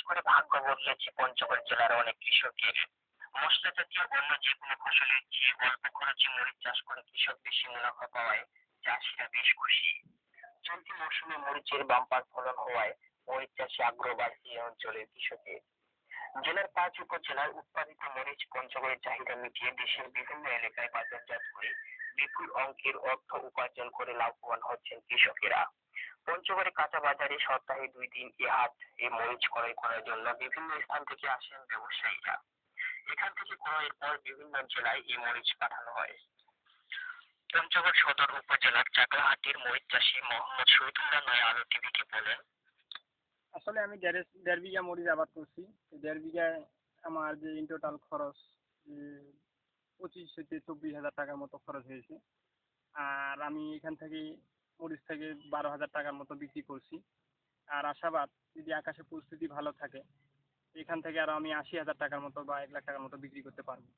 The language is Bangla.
করে ভাগ্য বদলেছে পঞ্চগড় জেলার অনেক কৃষকের। মশলা জাতীয় অন্য যেকোনো ফসলের চেয়ে অল্প খরচে মরিচ চাষ করে কৃষক বেশি মুনাফা পাওয়ায় চাষিরা বেশ খুশি। চলতি মৌসুমে মরিচের বাম্পার ফলন হওয়ায় মরিচ চাষে আগ্রহ বাড়ছে এই অঞ্চলের কৃষকের। জেলার ৫ উপজেলায় উৎপাদিত মরিচ পঞ্চগড়ের চাহিদা মিটিয়ে দেশের বিভিন্ন এলাকায় বাজারজাত করে বিপুল অঙ্কের অর্থ উপার্জন করে লাভবান হচ্ছেন কৃষকেরা। পঞ্চগড়ে কাঁচা বাজারে সপ্তাহে ২ দিন এ মরিচ ক্রয় করার জন্য বিভিন্ন স্থান থেকে আসেন ব্যবসায়ীরা। এখান থেকে ক্রয়ের পর বিভিন্ন জেলায় এই মরিচ পাঠানো হয়। পঞ্চগড় সদর উপজেলার চাকলাহাটির মরিচ চাষী মোহাম্মদ শহীদুল্লাহ নয়া আলো টিভিকে বলেন, আসলে আমি দেড় বিঘা মরিচ আবাদ করছি। দেড় বিঘায় আমার যে ইন টোটাল খরচ যে ২৫ থেকে ২৪ হাজার টাকার মতো খরচ হয়েছে। আর আমি এখান থেকে মরিচ থেকে ১২ হাজার টাকার মতো বিক্রি করছি। আর আশাবাদ যদি আকাশের পরিস্থিতি ভালো থাকে এখান থেকে আরো আমি ৮০ হাজার টাকার মতো বা ১ লাখ টাকার মতো বিক্রি করতে পারবো।